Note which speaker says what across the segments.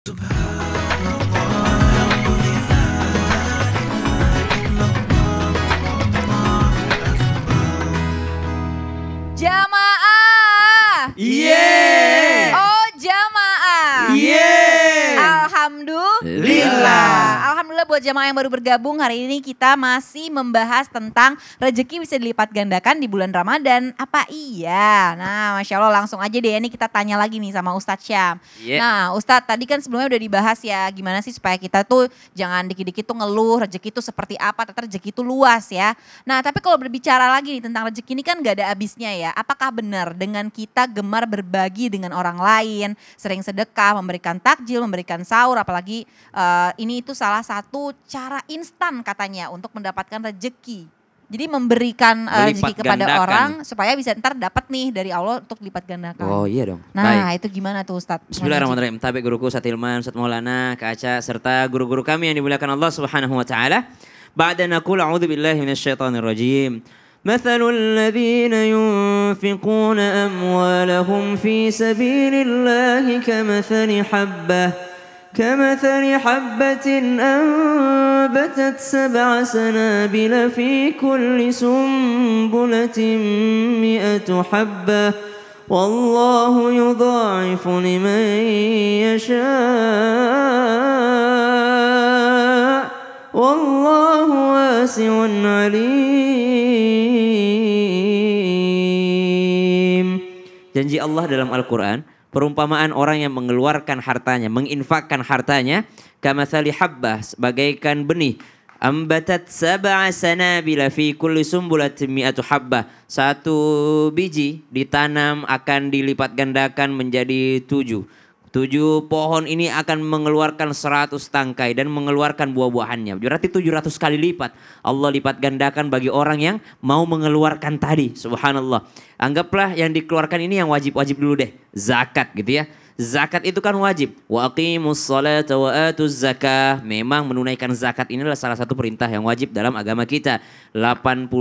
Speaker 1: Jamaah.
Speaker 2: Yeah.
Speaker 1: Oh, jamaah.
Speaker 2: Yeah.
Speaker 1: Alhamdulillah. Alhamdulillah buat jamaah yang baru bergabung, hari ini kita masih membahas tentang rezeki bisa dilipat gandakan di bulan Ramadan. Apa iya? Nah, Masya Allah langsung aja deh, ini kita tanya lagi nih sama Ustadz Syam.
Speaker 2: Yeah.
Speaker 1: Nah, Ustadz tadi kan sebelumnya udah dibahas ya, gimana sih supaya kita tuh jangan dikit-dikit tuh ngeluh rezeki itu seperti apa, ternyata rezeki itu luas ya. Nah, tapi kalau berbicara lagi nih tentang rezeki ini kan gak ada habisnya ya. Apakah benar dengan kita gemar berbagi dengan orang lain, sering sedekah, memberikan takjil, memberikan sahur, apalagi ini itu salah satu cara instan katanya untuk mendapatkan rezeki. Jadi memberikan rezeki kepada
Speaker 2: gandakan
Speaker 1: orang supaya bisa ntar dapat nih dari Allah untuk lipat gandakan.
Speaker 2: Oh iya dong.
Speaker 1: Nah itu gimana tuh Ustadz?
Speaker 2: Bismillahirrahmanirrahim. Tabi guruku Ustadz Hilman, Ustadz Maulana, Kak Aca, serta guru-guru kami yang dimuliakan Allah Subhanahu wa taala. Ba'da naqul a'udzu billahi minasyaitonir rajim. Mathalul ladzina yunfiquna amwalahum fi sabilillahi كمثل حبة أنبتت 7 سنابل في كل سنبلة 100 حبة والله يضاعف لمن يشاء والله واسع عليم. Janji Allah dalam Al-Quran, perumpamaan orang yang mengeluarkan hartanya, menginfakkan hartanya, kamatsali habbah, bagaikan benih, ambatat 7 sanabila fi kulli sumbulatin 100 habbah. Satu biji ditanam akan dilipat gandakan menjadi 7. 7 pohon ini akan mengeluarkan 100 tangkai dan mengeluarkan buah-buahannya. Berarti 700 kali lipat. Allah lipat gandakan bagi orang yang mau mengeluarkan tadi. Subhanallah. Anggaplah yang dikeluarkan ini yang wajib-wajib dulu deh. Zakat gitu ya. Zakat itu kan wajib. Wa aqimus salata wa atuz zakah. Memang menunaikan zakat ini adalah salah satu perintah yang wajib dalam agama kita. 85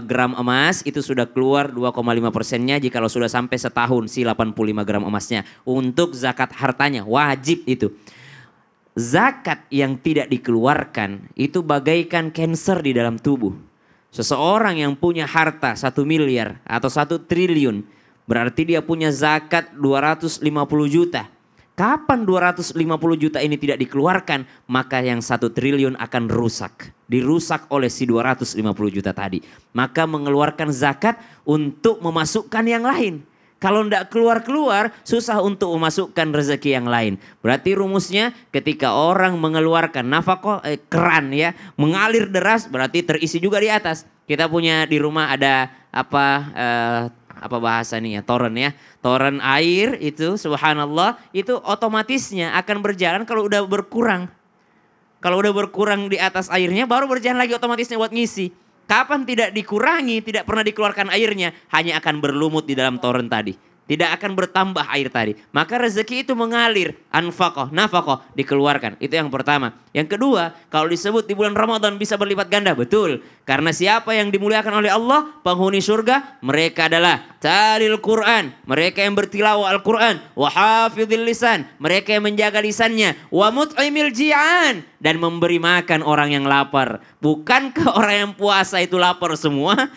Speaker 2: gram emas itu sudah keluar 2,5%-nya jika sudah sampai setahun si 85 gram emasnya. Untuk zakat hartanya wajib itu. Zakat yang tidak dikeluarkan itu bagaikan kanker di dalam tubuh. Seseorang yang punya harta 1 miliar atau 1 triliun. Berarti dia punya zakat 250 juta. Kapan 250 juta ini tidak dikeluarkan, maka yang 1 triliun akan rusak. Dirusak oleh si 250 juta tadi. Maka mengeluarkan zakat untuk memasukkan yang lain. Kalau tidak keluar-keluar, susah untuk memasukkan rezeki yang lain. Berarti rumusnya ketika orang mengeluarkan nafkah keran ya, mengalir deras berarti terisi juga di atas. Kita punya di rumah ada apa bahasa nih ya, toren ya. Toren air itu subhanallah itu otomatisnya akan berjalan kalau udah berkurang. Kalau udah berkurang di atas airnya baru berjalan lagi otomatisnya buat ngisi. Kapan tidak dikurangi, tidak pernah dikeluarkan airnya, hanya akan berlumut di dalam toren tadi. Tidak akan bertambah air tadi. Maka rezeki itu mengalir. Anfaqah, nafaqah dikeluarkan. Itu yang pertama. Yang kedua, kalau disebut di bulan Ramadan bisa berlipat ganda. Betul. Karena siapa yang dimuliakan oleh Allah, penghuni surga, mereka adalah talil Quran. Mereka yang bertilawah Al-Quran. Wa hafidhil lisan. Mereka yang menjaga lisannya. Wa mut'imil ji'an. Dan memberi makan orang yang lapar. Bukankah orang yang puasa itu lapar semua?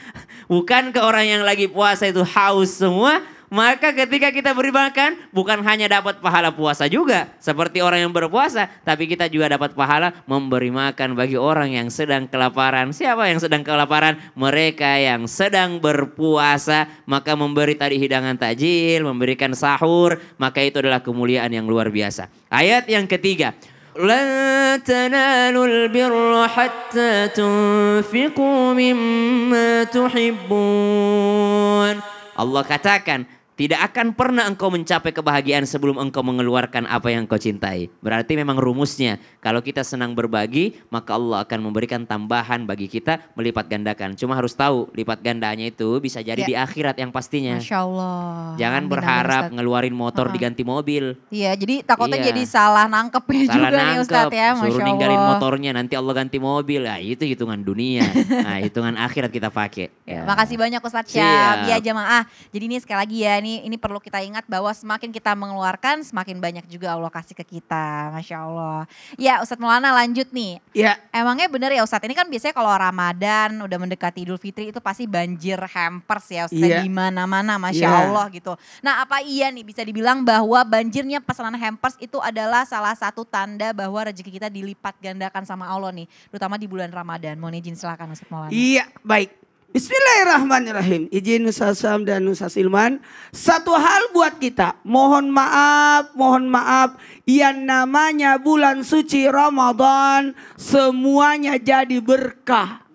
Speaker 2: Bukankah orang yang lagi puasa itu haus semua? Maka ketika kita beri makan bukan hanya dapat pahala puasa juga seperti orang yang berpuasa. Tapi kita juga dapat pahala memberi makan bagi orang yang sedang kelaparan. Siapa yang sedang kelaparan? Mereka yang sedang berpuasa. Maka memberi tadi hidangan takjil, memberikan sahur. Maka itu adalah kemuliaan yang luar biasa. Ayat yang ketiga. لن تنالوا البر حتى تنفقوا مما تحبون. Allah katakan, tidak akan pernah engkau mencapai kebahagiaan sebelum engkau mengeluarkan apa yang engkau cintai. Berarti memang rumusnya, kalau kita senang berbagi, maka Allah akan memberikan tambahan bagi kita melipat gandakan. Cuma harus tahu, lipat gandanya itu bisa jadi di akhirat yang pastinya.
Speaker 1: Masya Allah.
Speaker 2: Jangan berharap ngeluarin motor diganti mobil.
Speaker 1: Iya, jadi takutnya jadi salah nangkepnya juga nih Ustadz ya. Masya
Speaker 2: suruh
Speaker 1: Allah.
Speaker 2: ninggalin motornya, nanti Allah ganti mobil. Nah, itu hitungan dunia. Nah, hitungan akhirat kita pakai.
Speaker 1: Ya. Makasih banyak Ustadz Syam. Ya jamaah. Jadi ini sekali lagi ya, ini perlu kita ingat bahwa semakin kita mengeluarkan semakin banyak juga Allah kasih ke kita. Masya Allah. Ya Ustadz Maulana lanjut nih.
Speaker 3: Ya.
Speaker 1: Emangnya bener ya Ustadz, ini kan biasanya kalau Ramadan udah mendekati Idul Fitri itu pasti banjir hampers ya Ustadz, di mana-mana Masya Allah gitu. Nah apa iya nih bisa dibilang bahwa banjirnya pesanan hampers itu adalah salah satu tanda bahwa rezeki kita dilipat gandakan sama Allah nih. Terutama di bulan Ramadan. Mohon izin silakan Ustadz Maulana.
Speaker 3: Iya, baik. Bismillahirrahmanirrahim. Izin Ustaz Sam dan Ustaz Ilman. Satu hal buat kita. Mohon maaf. Yang namanya bulan suci Ramadan. Semuanya jadi berkah.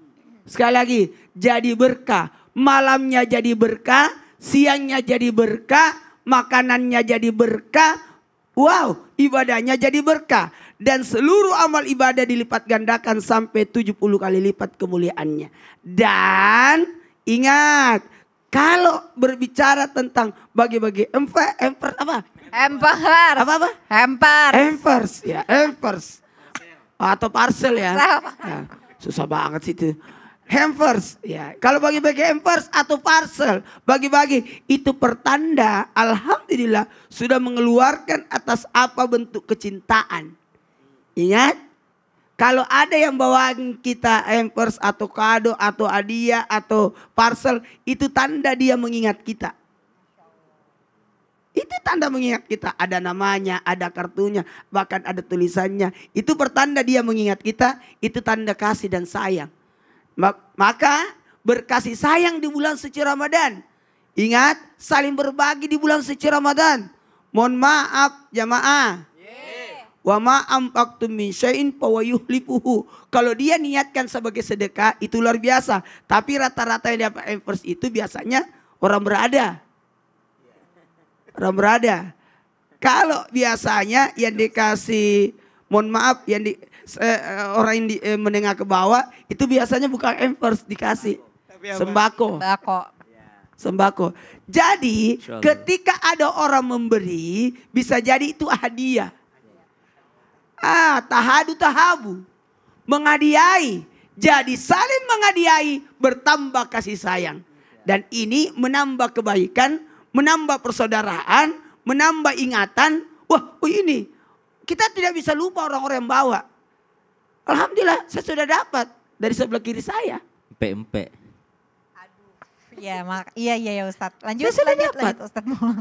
Speaker 3: Sekali lagi. Jadi berkah. Malamnya jadi berkah. Siangnya jadi berkah. Makanannya jadi berkah. Wow, ibadahnya jadi berkah. Dan seluruh amal ibadah dilipat gandakan sampai 70 kali lipat kemuliaannya. Dan ingat, kalau berbicara tentang bagi-bagi hampers atau parcel ya. Susah banget sih itu. Hampers ya. Kalau bagi-bagi hampers atau parcel, bagi-bagi itu pertanda alhamdulillah sudah mengeluarkan atas apa bentuk kecintaan. Ingat, kalau ada yang bawa kita hampers atau kado atau hadiah atau parcel, itu tanda dia mengingat kita. Itu tanda mengingat kita. Ada namanya, ada kartunya, bahkan ada tulisannya. Itu pertanda dia mengingat kita, itu tanda kasih dan sayang. Maka berkasih sayang di bulan suci Ramadan. Ingat, saling berbagi di bulan suci Ramadan. Mohon maaf jamaah. Wa ma anfaqtum min syai'in fawayuhlifuhu. Kalau dia niatkan sebagai sedekah itu luar biasa. Tapi rata-rata yang dapat hampers itu biasanya orang berada. Orang berada. Kalau biasanya yang dikasih, mohon maaf, yang orang yang menengah ke bawah itu biasanya bukan hampers dikasih. Sembako. Sembako. Jadi ketika ada orang memberi bisa jadi itu hadiah. Tahabu. Menghadiahi. Jadi saling menghadiahi bertambah kasih sayang. Dan ini menambah kebaikan, menambah persaudaraan, menambah ingatan. Wah ini kita tidak bisa lupa orang-orang yang bawa. Alhamdulillah saya sudah dapat dari sebelah kiri saya.
Speaker 2: Empe.
Speaker 1: Iya Ustadz. Lanjut Ustadz.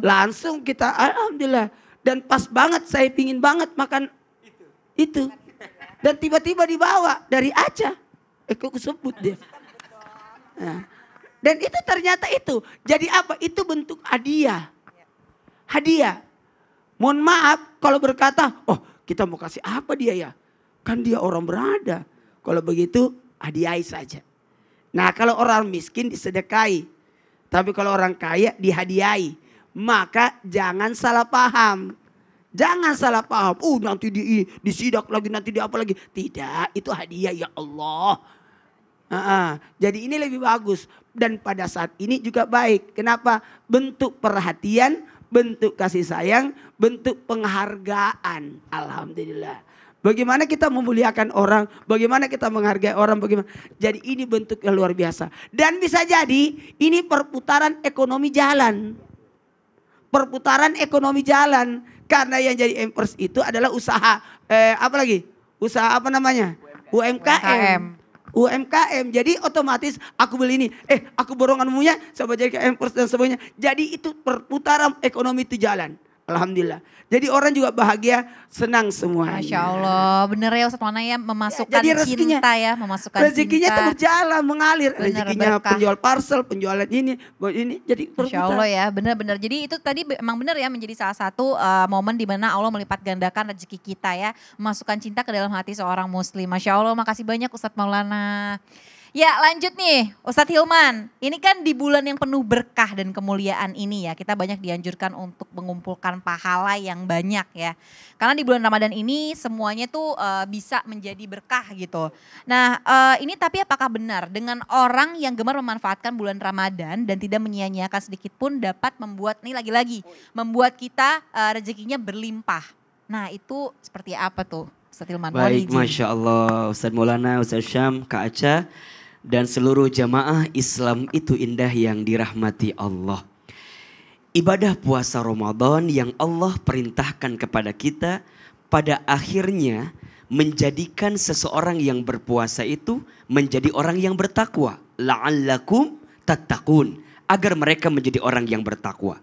Speaker 3: Langsung kita alhamdulillah. Dan pas banget saya pingin banget makan itu. Dan tiba-tiba dibawa dari Aceh. Kok sebut dia. Nah, dan itu ternyata itu. Jadi apa? Itu bentuk hadiah. Hadiah. Mohon maaf kalau berkata, oh kita mau kasih apa dia ya? Kan dia orang berada. Kalau begitu hadiahi saja. Nah kalau orang miskin disedekahi. Tapi kalau orang kaya dihadiahi. Maka jangan salah paham. Jangan salah paham. Nanti disidak lagi, nanti di apa lagi. Tidak, itu hadiah ya Allah. Jadi ini lebih bagus. Dan pada saat ini juga baik. Kenapa? Bentuk perhatian, bentuk kasih sayang, bentuk penghargaan. Alhamdulillah. Bagaimana kita memuliakan orang, bagaimana kita menghargai orang, bagaimana. Jadi ini bentuk yang luar biasa. Dan bisa jadi ini perputaran ekonomi jalan. Perputaran ekonomi jalan. Karena yang jadi hampers itu adalah usaha, Usaha apa namanya? UMKM. Jadi otomatis aku beli ini, aku borongan munya, saya jadi hampers dan sebagainya. Jadi itu perputaran ekonomi itu jalan. Alhamdulillah. Jadi orang juga bahagia, senang semuanya.
Speaker 1: Masya Allah, bener ya Ustadz Maulana ya, memasukkan cinta ya, memasukkan
Speaker 3: rezekinya itu berjalan, mengalir.
Speaker 1: Bener,
Speaker 3: rezekinya
Speaker 1: berkah.
Speaker 3: penjual parcel, penjualan ini jadi
Speaker 1: Masya Allah ya, benar-benar. Jadi itu tadi emang benar ya menjadi salah satu momen di mana Allah melipat gandakan rezeki kita ya, memasukkan cinta ke dalam hati seorang muslim. Masya Allah, makasih banyak Ustadz Maulana. Ya lanjut nih Ustadz Hilman, ini kan di bulan yang penuh berkah dan kemuliaan ini ya, kita banyak dianjurkan untuk mengumpulkan pahala yang banyak ya. Karena di bulan Ramadan ini semuanya tuh bisa menjadi berkah gitu. Nah ini tapi apakah benar dengan orang yang gemar memanfaatkan bulan Ramadan dan tidak menyia-nyiakan sedikit pun dapat membuat, nih lagi-lagi, membuat kita rezekinya berlimpah. Nah itu seperti apa tuh Ustadz Hilman?
Speaker 2: Baik, Masya Allah Ustadz Maulana, Ustadz Syam, Kak Aca. Dan seluruh jamaah Islam itu indah yang dirahmati Allah.
Speaker 3: ibadah puasa Ramadan yang Allah perintahkan kepada kita pada akhirnya menjadikan seseorang yang berpuasa itu menjadi orang yang bertakwa. La'allakum tattaqun. Agar mereka menjadi orang yang bertakwa.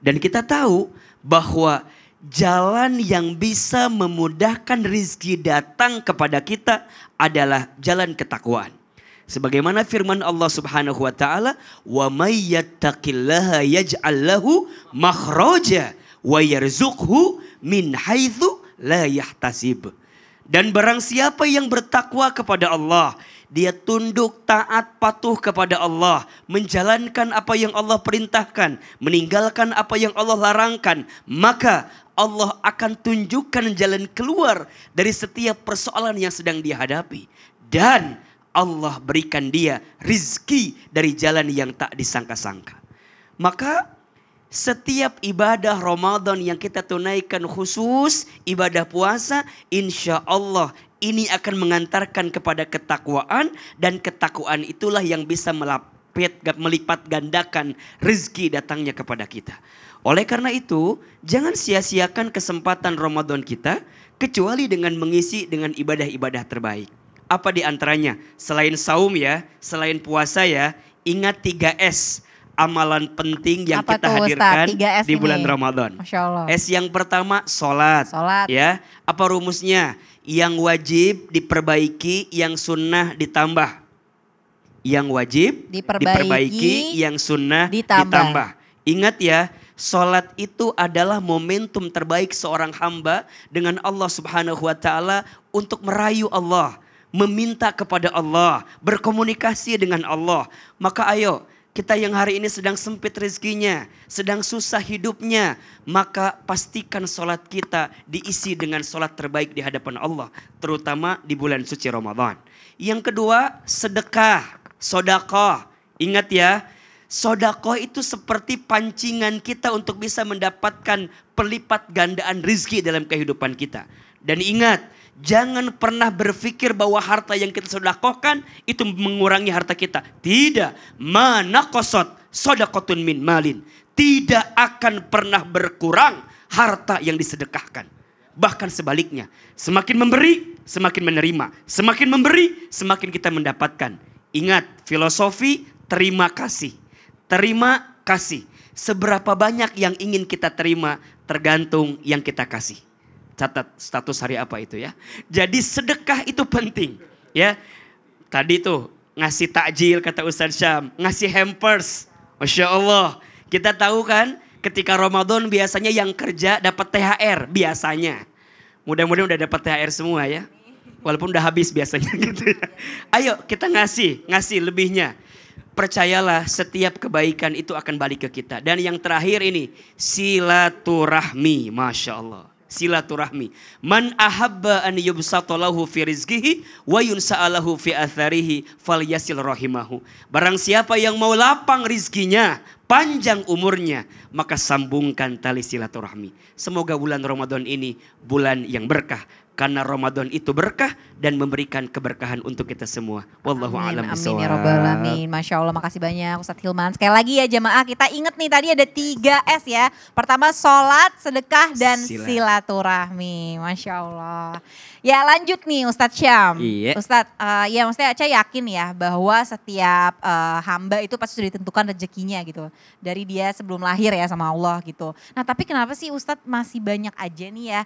Speaker 3: Dan kita tahu bahwa jalan yang bisa memudahkan rizki datang kepada kita adalah jalan ketakwaan. Sebagaimana firman Allah Subhanahu wa taala, "Wa may yattaqillaha yaj'al lahu makhraja wa yarzuqhu min haitsu la yahtasib." Dan barang siapa yang bertakwa kepada Allah, dia tunduk, taat, patuh kepada Allah, menjalankan apa yang Allah perintahkan, meninggalkan apa yang Allah larangkan, maka Allah akan tunjukkan jalan keluar dari setiap persoalan yang sedang dihadapi. Dan Allah berikan dia rizki dari jalan yang tak disangka-sangka. Maka setiap ibadah Ramadan yang kita tunaikan, khusus ibadah puasa, insya Allah ini akan mengantarkan kepada ketakwaan. Dan ketakwaan itulah yang bisa melipat gandakan rezeki datangnya kepada kita. Oleh karena itu, jangan sia-siakan kesempatan Ramadan kita kecuali dengan mengisi dengan ibadah-ibadah terbaik. Apa di antaranya? Selain saum ya, selain puasa ya, ingat 3S. Amalan penting yang
Speaker 1: Apa
Speaker 3: kita
Speaker 1: tuh,
Speaker 3: hadirkan
Speaker 1: Ustaz? 3S
Speaker 3: di bulan
Speaker 1: ini.
Speaker 3: Ramadan.
Speaker 1: Masya Allah.
Speaker 3: S yang pertama sholat. Ya, apa rumusnya? Yang wajib diperbaiki, yang sunnah ditambah. Yang wajib diperbaiki, yang sunnah ditambah. Ingat ya, sholat itu adalah momentum terbaik seorang hamba dengan Allah Subhanahu wa taala untuk merayu Allah, meminta kepada Allah, berkomunikasi dengan Allah. Maka ayo, kita yang hari ini sedang sempit rezekinya, sedang susah hidupnya, maka pastikan sholat kita diisi dengan sholat terbaik di hadapan Allah, terutama di bulan suci Ramadan. Yang kedua, sedekah, sedekah. Ingat ya, sedekah itu seperti pancingan kita untuk bisa mendapatkan pelipat gandaan rezeki dalam kehidupan kita. Dan ingat, jangan pernah berpikir bahwa harta yang kita sedekahkan itu mengurangi harta kita. Tidak. Mana qasad sadaqatun min malin. Tidak akan pernah berkurang harta yang disedekahkan. Bahkan sebaliknya. Semakin memberi, semakin menerima. Semakin memberi, semakin kita mendapatkan. Ingat filosofi terima kasih. Terima kasih. Seberapa banyak yang ingin kita terima tergantung yang kita kasih. Catat status hari apa itu ya. Jadi sedekah itu penting ya. Tadi tuh ngasih takjil kata Ustaz Syam, ngasih hampers. Masya Allah. Kita tahu kan ketika Ramadan biasanya yang kerja dapat THR biasanya. Mudah-mudahan udah dapat THR semua ya. Walaupun udah habis biasanya gitu ya. Ayo kita ngasih lebihnya. Percayalah setiap kebaikan itu akan balik ke kita. Dan yang terakhir ini silaturahmi. Masya Allah. Silaturahmi. Man ahabba an yubsata lahu fi rizqihi wa yunsa'alahu fi atharihi falyasil rahimahu. Barang siapa yang mau lapang rizkinya, panjang umurnya, maka sambungkan tali silaturahmi. Semoga bulan Ramadan ini bulan yang berkah. Karena Ramadan itu berkah dan memberikan keberkahan untuk kita semua. Wallahu a'lam bishawab.
Speaker 1: Amin ya rabbal alamin. Masya Allah, makasih banyak Ustadz Hilman. Sekali lagi ya jamaah, kita ingat nih tadi ada 3S ya. Pertama sholat, sedekah, dan silaturahmi. Masya Allah. Ya lanjut nih Ustadz Syam.
Speaker 2: Iya.
Speaker 1: Ustadz, ya maksudnya Aca yakin ya bahwa setiap hamba itu pasti sudah ditentukan rezekinya gitu. Dari dia sebelum lahir ya sama Allah gitu. Nah tapi kenapa sih Ustadz masih banyak aja nih ya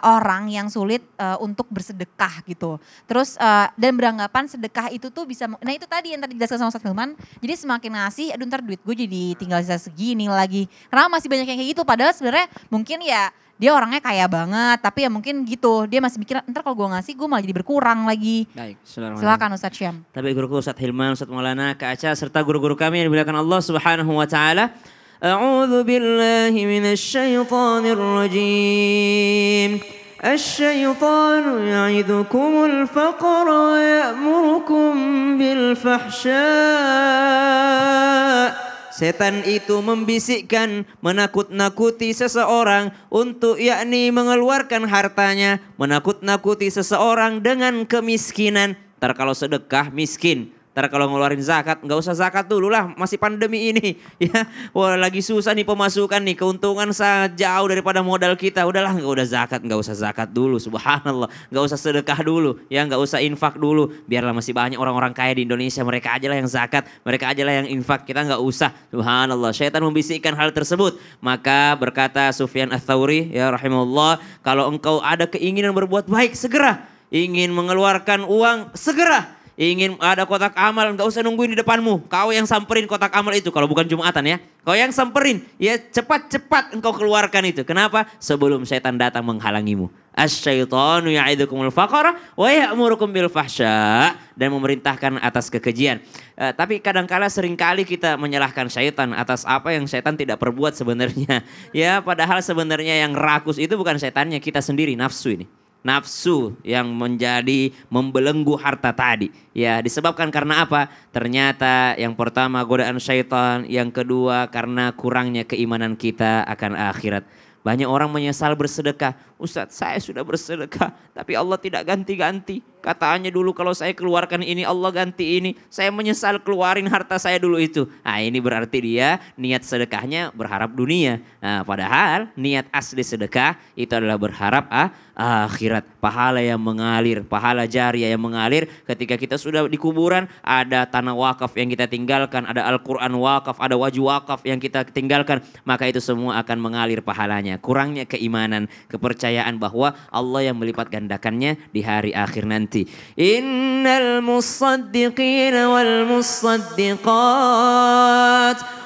Speaker 1: orang yang sulit untuk bersedekah gitu. Terus dan beranggapan sedekah itu tuh bisa, nah itu tadi yang tadi dijelaskan sama Ustadz Hilman. Jadi semakin ngasih, aduh ntar duit gue jadi tinggal sisa segini lagi. Karena masih banyak yang kayak gitu, padahal sebenarnya mungkin ya dia orangnya kaya banget, tapi ya mungkin gitu. Dia masih mikir, ntar kalau gue ngasih gue malah jadi berkurang lagi.
Speaker 2: Baik,
Speaker 1: silakan Ustadz Syam.
Speaker 2: Tapi guruku Ustadz Hilman, Ustadz Maulana, Kak Aca, serta guru-guru kami yang dimuliakan Allah Subhanahu wa taala. A'udzu billahi minasyaitonir rajim. Asy-syaitanu ya'idukumul faqra wa ya'murukum bil fahsya'. Setan itu membisikkan, menakut-nakuti seseorang untuk yakni mengeluarkan hartanya, menakut-nakuti seseorang dengan kemiskinan. Ntar kalau sedekah miskin, Ntar kalau ngeluarin zakat, nggak usah zakat dulu lah, masih pandemi ini. Ya, wah lagi susah nih pemasukan nih, keuntungan sangat jauh daripada modal kita. Udahlah, nggak usah zakat dulu, subhanallah. Nggak usah sedekah dulu, ya nggak usah infak dulu. Biarlah masih banyak orang-orang kaya di Indonesia, mereka aja lah yang zakat, mereka aja lah yang infak, kita nggak usah. Subhanallah, syaitan membisikkan hal tersebut. Maka berkata Sufyan Ats-Tsauri, ya rahimahullah, kalau engkau ada keinginan berbuat baik, segera. Ingin mengeluarkan uang, segera. Ingin ada kotak amal, nggak usah nungguin di depanmu. Kau yang samperin kotak amal itu, kalau bukan Jumatan ya. Kau yang samperin, ya cepat-cepat engkau keluarkan itu. Kenapa? Sebelum setan datang menghalangimu. Asy-syaitanu ya'idukumul faqra wa ya'murukum bil fahsya, dan memerintahkan atas kekejian. Tapi kadangkala seringkali kita menyalahkan syaitan atas apa yang syaitan tidak perbuat sebenarnya. Ya, padahal sebenarnya yang rakus itu bukan syaitannya, kita sendiri, nafsu ini. Nafsu yang menjadi membelenggu harta tadi. Ya, disebabkan karena apa? Ternyata yang pertama godaan syaitan, yang kedua karena kurangnya keimanan kita akan akhirat. Banyak orang menyesal bersedekah. Ustadz, saya sudah bersedekah tapi Allah tidak ganti-ganti. Katanya dulu kalau saya keluarkan ini Allah ganti ini. Saya menyesal keluarin harta saya dulu itu. Nah, ini berarti dia niat sedekahnya berharap dunia. Nah, padahal niat asli sedekah itu adalah berharap akhirat. Pahala yang mengalir, pahala jariah yang mengalir. Ketika kita sudah di kuburan, ada tanah wakaf yang kita tinggalkan, ada Al-Quran wakaf, ada wajib wakaf yang kita tinggalkan. Maka itu semua akan mengalir pahalanya. Kurangnya keimanan, kepercayaan bahwa Allah yang melipat gandakannya di hari akhir nanti. Innal musaddiqina wal musaddiqat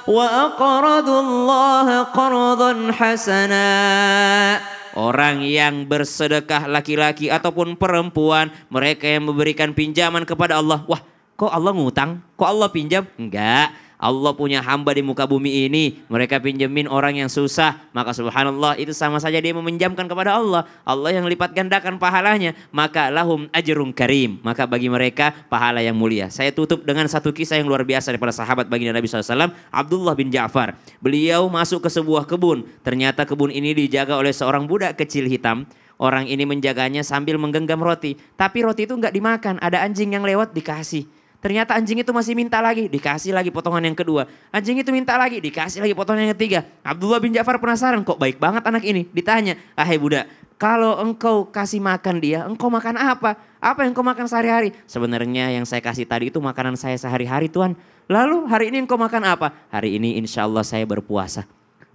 Speaker 2: wa aqradullaha qardan hasana. Orang yang bersedekah laki-laki ataupun perempuan, mereka yang memberikan pinjaman kepada Allah. Wah, kok Allah ngutang? Kok Allah pinjam? Enggak. Allah punya hamba di muka bumi ini, mereka pinjemin orang yang susah, maka subhanallah itu sama saja dia meminjamkan kepada Allah. Allah yang lipat gandakan pahalanya, maka lahum ajrun karim, maka bagi mereka pahala yang mulia. Saya tutup dengan satu kisah yang luar biasa daripada sahabat baginda Nabi SAW, Abdullah bin Ja'far. Beliau masuk ke sebuah kebun, ternyata kebun ini dijaga oleh seorang budak kecil hitam. Orang ini menjaganya sambil menggenggam roti, tapi roti itu nggak dimakan, ada anjing yang lewat dikasih. Ternyata anjing itu masih minta lagi, dikasih lagi potongan yang kedua. Anjing itu minta lagi, dikasih lagi potongan yang ketiga. Abdullah bin Ja'far penasaran, kok baik banget anak ini. Ditanya, "Hai budak, kalau engkau kasih makan dia, engkau makan apa? Apa yang engkau makan sehari-hari?" "Sebenarnya yang saya kasih tadi itu makanan saya sehari-hari, Tuan." "Lalu hari ini engkau makan apa?" "Hari ini insya Allah saya berpuasa."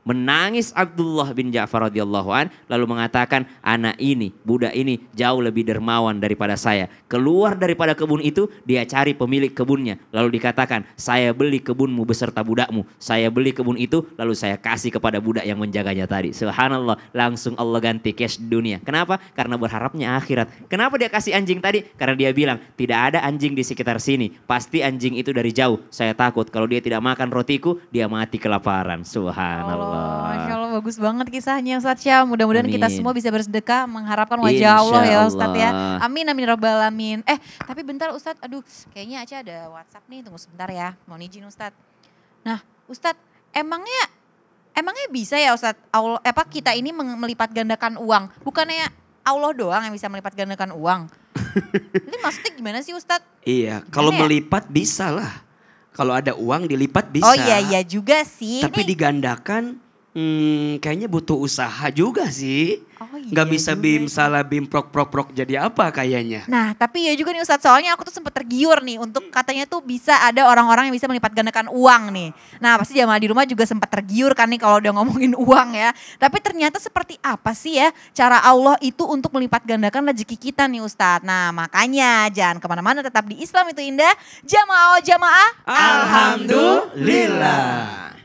Speaker 2: Menangis Abdullah bin Ja'far radhiyallahu an, lalu mengatakan, anak ini, budak ini jauh lebih dermawan daripada saya. Keluar daripada kebun itu, dia cari pemilik kebunnya. Lalu dikatakan, saya beli kebunmu beserta budakmu. Saya beli kebun itu, lalu saya kasih kepada budak yang menjaganya tadi. Subhanallah, langsung Allah ganti cash di dunia. Kenapa? Karena berharapnya akhirat. Kenapa dia kasih anjing tadi? Karena dia bilang, tidak ada anjing di sekitar sini. Pasti anjing itu dari jauh. Saya takut kalau dia tidak makan rotiku, dia mati kelaparan. Subhanallah.
Speaker 1: Masya Allah, bagus banget kisahnya Ustadz Syam. Mudah-mudahan kita semua bisa bersedekah mengharapkan wajah
Speaker 2: Insya
Speaker 1: Allah ya
Speaker 2: Allah.
Speaker 1: Ustadz ya. Amin amin rabbal alamin. Tapi bentar Ustadz, aduh kayaknya Aca ada WhatsApp nih, tunggu sebentar ya. Mohon izin Ustadz. Nah Ustadz, emangnya bisa ya Ustadz, Allah, kita ini melipat gandakan uang? Bukannya Allah doang yang bisa melipat gandakan uang? Ini maksudnya gimana sih Ustadz?
Speaker 3: Iya, kalau
Speaker 1: Gimana ya?
Speaker 3: melipat bisa lah. Kalau ada uang dilipat bisa.
Speaker 1: Oh iya juga sih.
Speaker 3: Tapi digandakan kayaknya butuh usaha juga sih.
Speaker 1: Oh iya
Speaker 3: Gak bisa
Speaker 1: juga
Speaker 3: bim
Speaker 1: sih.
Speaker 3: salah bim prok jadi apa kayaknya.
Speaker 1: Nah tapi ya juga nih Ustadz, soalnya aku tuh sempat tergiur nih untuk katanya tuh bisa ada orang-orang yang bisa melipat gandakan uang nih. Nah pasti jamaah di rumah juga sempat tergiur kan nih kalau udah ngomongin uang ya. Tapi ternyata seperti apa sih ya cara Allah itu untuk melipat gandakan rezeki kita nih Ustadz. Nah makanya jangan kemana-mana, tetap di Islam itu indah. Jamaah.
Speaker 3: Alhamdulillah.